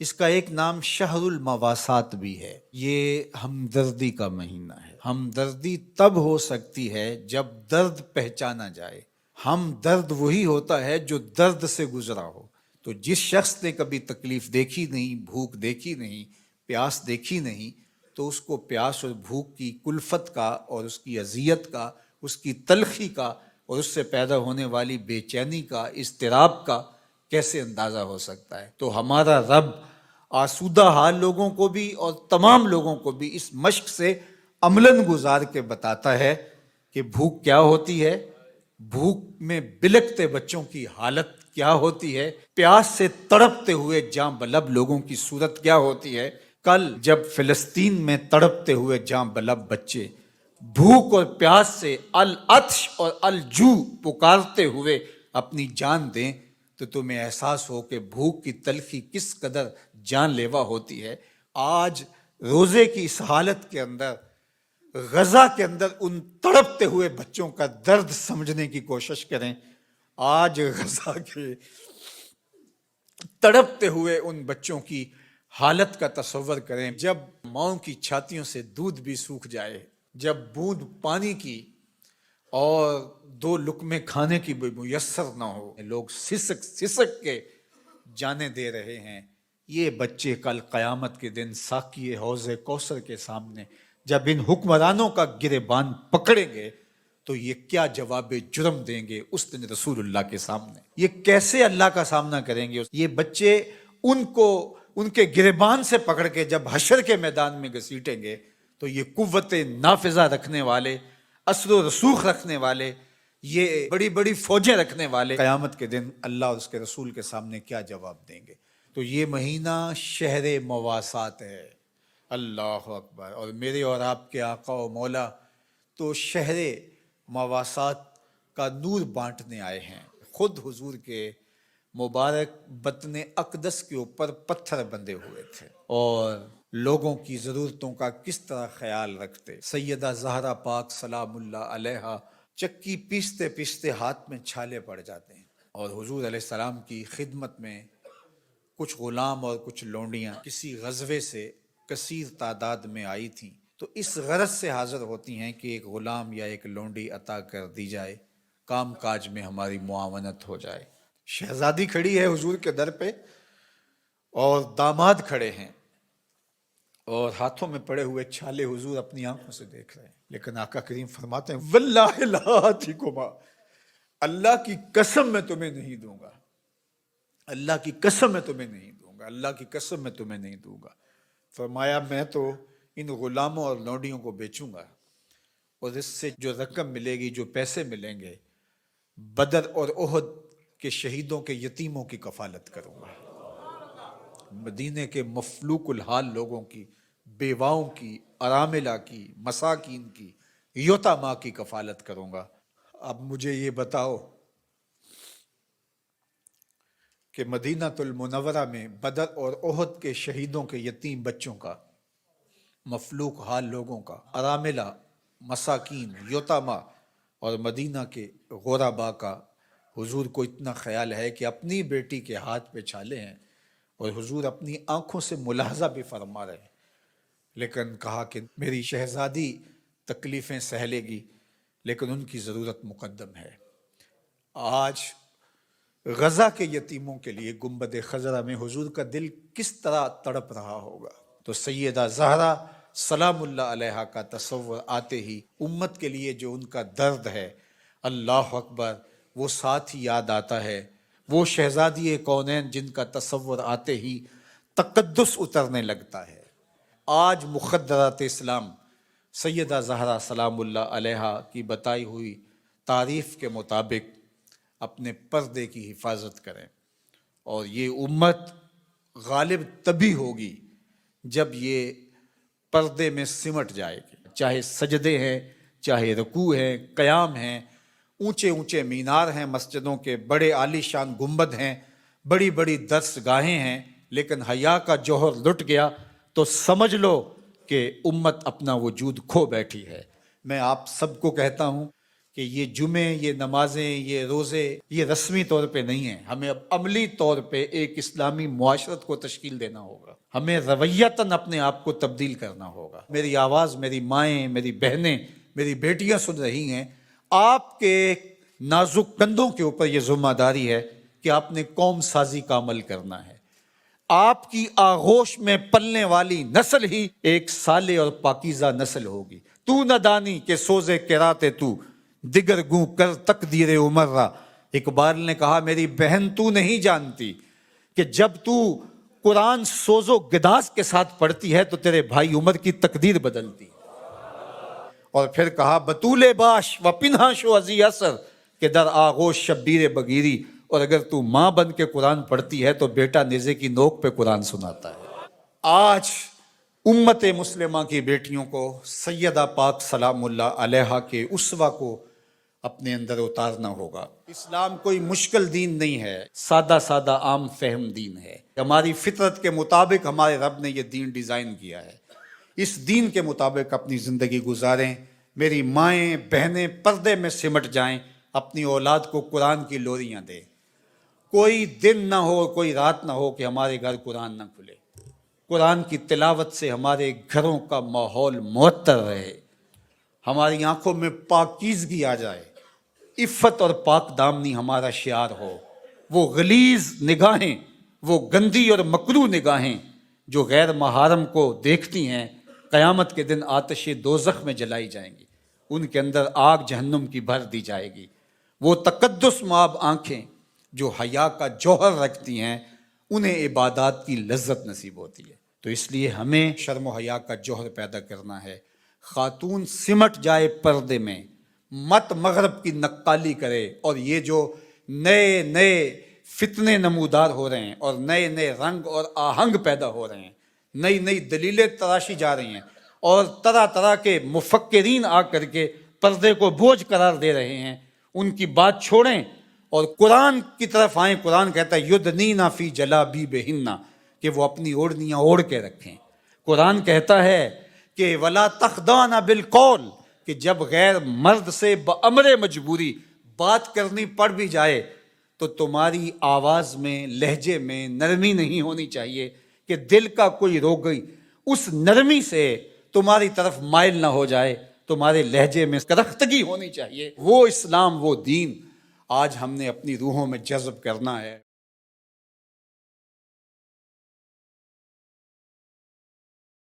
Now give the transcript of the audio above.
اس کا ایک نام شہر المواسات بھی ہے۔ یہ ہمدردی کا مہینہ ہے۔ ہمدردی تب ہو سکتی ہے جب درد پہچانا جائے۔ ہم درد وہی ہوتا ہے جو درد سے گزرا ہو۔ تو جس شخص نے کبھی تکلیف دیکھی نہیں، بھوک دیکھی نہیں، پیاس دیکھی نہیں، تو اس کو پیاس اور بھوک کی کلفت کا اور اس کی اذیت کا، اس کی تلخی کا اور اس سے پیدا ہونے والی بے چینی کا، اضطراب کا کیسے اندازہ ہو سکتا ہے؟ تو ہمارا رب آسودہ حال لوگوں کو بھی اور تمام لوگوں کو بھی اس مشق سے عملاً گزار کے بتاتا ہے کہ بھوک کیا ہوتی ہے، بھوک میں بلکتے بچوں کی حالت کیا ہوتی ہے، پیاس سے تڑپتے ہوئے جاں بلب لوگوں کی صورت کیا ہوتی ہے۔ کل جب فلسطین میں تڑپتے ہوئے جاں بلب بچے بھوک اور پیاس سے العطش اور الجوع پکارتے ہوئے اپنی جان دیں تو تمہیں احساس ہو کہ بھوک کی تلخی کس قدر جان لیوا ہوتی ہے۔ آج روزے کی اس حالت کے اندر، غزہ کے اندر ان تڑپتے ہوئے بچوں کا درد سمجھنے کی کوشش کریں۔ آج غزہ کے تڑپتے ہوئے ان بچوں کی حالت کا تصور کریں، جب ماؤں کی چھاتیوں سے دودھ بھی سوکھ جائے، جب بوند پانی کی اور دو لقمے کھانے کی بھی میسر نہ ہو، لوگ سسک سسک کے جانے دے رہے ہیں۔ یہ بچے کل قیامت کے دن ساقی حوض کوثر کے سامنے جب ان حکمرانوں کا گریبان پکڑیں گے تو یہ کیا جواب جرم دیں گے اس دن رسول اللہ کے سامنے؟ یہ کیسے اللہ کا سامنا کریں گے؟ یہ بچے ان کو ان کے گریبان سے پکڑ کے جب حشر کے میدان میں گھسیٹیں گے تو یہ قوت نافذہ رکھنے والے، اثر و رسوخ رکھنے والے، یہ بڑی بڑی فوجیں رکھنے والے قیامت کے دن اللہ اور اس کے رسول کے سامنے کیا جواب دیں گے؟ تو یہ مہینہ شہر مواسات ہے۔ اللہ اکبر! اور میرے اور آپ کے آقا و مولا تو شہر مواسات کا نور بانٹنے آئے ہیں۔ خود حضور کے مبارک بطن اقدس کے اوپر پتھر بندھے ہوئے تھے اور لوگوں کی ضرورتوں کا کس طرح خیال رکھتے۔ سیدہ زہرا پاک سلام اللہ علیہا چکی پیستے پیستے ہاتھ میں چھالے پڑ جاتے ہیں، اور حضور علیہ السلام کی خدمت میں کچھ غلام اور کچھ لونڈیاں کسی غزوے سے کثیر تعداد میں آئی تھیں، تو اس غرض سے حاضر ہوتی ہیں کہ ایک غلام یا ایک لونڈی عطا کر دی جائے، کام کاج میں ہماری معاونت ہو جائے۔ شہزادی کھڑی ہے حضور کے در پہ اور داماد کھڑے ہیں، اور ہاتھوں میں پڑے ہوئے چھالے حضور اپنی آنکھوں سے دیکھ رہے ہیں، لیکن آقا کریم فرماتے ہیں واللہ لا آتیکما، اللہ کی قسم میں تمہیں نہیں دوں گا، اللہ کی قسم میں تمہیں نہیں دوں گا، اللہ کی قسم میں تمہیں نہیں دوں گا۔ فرمایا میں تو ان غلاموں اور لونڈیوں کو بیچوں گا، اور اس سے جو رقم ملے گی، جو پیسے ملیں گے، بدر اور احد کے شہیدوں کے یتیموں کی کفالت کروں گا، مدینے کے مفلوق الحال لوگوں کی، بیواؤں کی، اراملہ کی، مساکین کی، یتاماں کی کفالت کروں گا۔ اب مجھے یہ بتاؤ کہ مدینہ المنورہ میں بدر اور احد کے شہیدوں کے یتیم بچوں کا، مفلوق حال لوگوں کا، اراملہ، مساکین، یتاماں اور مدینہ کے غرباء کا حضور کو اتنا خیال ہے کہ اپنی بیٹی کے ہاتھ پہ چھالے ہیں، اور حضور اپنی آنکھوں سے ملاحظہ بھی فرما رہے ہیں، لیکن کہا کہ میری شہزادی تکلیفیں سہ لے گی لیکن ان کی ضرورت مقدم ہے۔ آج غزہ کے یتیموں کے لیے گنبد خضرا میں حضور کا دل کس طرح تڑپ رہا ہوگا؟ تو سیدہ زہرا سلام اللہ علیہا کا تصور آتے ہی امت کے لیے جو ان کا درد ہے، اللہ اکبر، وہ ساتھ ہی یاد آتا ہے۔ وہ شہزادی کونین جن کا تصور آتے ہی تقدس اترنے لگتا ہے۔ آج مخدرات اسلام سیدہ زہرا سلام اللہ علیہا کی بتائی ہوئی تعریف کے مطابق اپنے پردے کی حفاظت کریں، اور یہ امت غالب تبھی ہوگی جب یہ پردے میں سمٹ جائے گی، چاہے سجدے ہیں، چاہے رکوع ہیں، قیام ہیں، اونچے اونچے مینار ہیں مسجدوں کے، بڑے عالی شان گنبد ہیں، بڑی بڑی درس گاہیں ہیں، لیکن حیا کا جوہر لٹ گیا تو سمجھ لو کہ امت اپنا وجود کھو بیٹھی ہے۔ میں آپ سب کو کہتا ہوں کہ یہ جمعے، یہ نمازیں، یہ روزے یہ رسمی طور پہ نہیں ہیں، ہمیں اب عملی طور پہ ایک اسلامی معاشرت کو تشکیل دینا ہوگا، ہمیں رویتاً اپنے آپ کو تبدیل کرنا ہوگا۔ میری آواز میری مائیں، میری بہنیں، میری بیٹیاں سن رہی ہیں، آپ کے نازک کندھوں کے اوپر یہ ذمہ داری ہے کہ آپ نے قوم سازی کا عمل کرنا ہے۔ آپ کی آغوش میں پلنے والی نسل ہی ایک صالح اور پاکیزہ نسل ہوگی۔ تو نہ دانی کہ سوزے کراتے تو دیگر گوں کر تقدیر عمر را۔ اقبال نے کہا میری بہن تو نہیں جانتی کہ جب تو قرآن سوز و گداز کے ساتھ پڑھتی ہے تو تیرے بھائی عمر کی تقدیر بدلتی ہے۔ اور پھر کہا بطول باش و پنہا شو ازی اثر کہ در آغوش شبیر بگیری، اور اگر تو ماں بن کے قرآن پڑھتی ہے تو بیٹا نیزے کی نوک پہ قرآن سناتا ہے۔ آج امت مسلمہ کی بیٹیوں کو سیدہ پاک سلام اللہ علیہا کے اسوہ کو اپنے اندر اتارنا ہوگا۔ اسلام کوئی مشکل دین نہیں ہے، سادہ سادہ عام فہم دین ہے۔ ہماری فطرت کے مطابق ہمارے رب نے یہ دین ڈیزائن کیا ہے، اس دین کے مطابق اپنی زندگی گزاریں۔ میری مائیں بہنیں پردے میں سمٹ جائیں، اپنی اولاد کو قرآن کی لوریاں دیں۔ کوئی دن نہ ہو، کوئی رات نہ ہو کہ ہمارے گھر قرآن نہ کھلے۔ قرآن کی تلاوت سے ہمارے گھروں کا ماحول معطر رہے، ہماری آنکھوں میں پاکیزگی آ جائے، عفت اور پاک دامنی ہمارا شعار ہو۔ وہ غلیظ نگاہیں، وہ گندی اور مکروہ نگاہیں جو غیر محارم کو دیکھتی ہیں، قیامت کے دن آتش دوزخ میں جلائی جائیں گی، ان کے اندر آگ جہنم کی بھر دی جائے گی۔ وہ تقدس مآب آنکھیں جو حیا کا جوہر رکھتی ہیں، انہیں عبادات کی لذت نصیب ہوتی ہے۔ تو اس لیے ہمیں شرم و حیا کا جوہر پیدا کرنا ہے۔ خاتون سمٹ جائے پردے میں، مت مغرب کی نقالی کرے، اور یہ جو نئے نئے فتنے نمودار ہو رہے ہیں اور نئے نئے رنگ اور آہنگ پیدا ہو رہے ہیں، نئی نئی دلیلیں تراشی جا رہی ہیں، اور طرح طرح کے مفکرین آ کر کے پردے کو بوجھ قرار دے رہے ہیں، ان کی بات چھوڑیں اور قرآن کی طرف آئیں۔ قرآن کہتا ہے یدنین فی جلابیبہن، کہ وہ اپنی اوڑھنیاں اوڑھ کے رکھیں۔ قرآن کہتا ہے کہ ولا تخضعن بالقول، کہ جب غیر مرد سے بامر مجبوری بات کرنی پڑ بھی جائے تو تمہاری آواز میں، لہجے میں نرمی نہیں ہونی چاہیے کہ دل کا کوئی روگئی اس نرمی سے تمہاری طرف مائل نہ ہو جائے، تمہارے لہجے میں کرختگی ہونی چاہیے۔ وہ اسلام، وہ دین آج ہم نے اپنی روحوں میں جذب کرنا ہے۔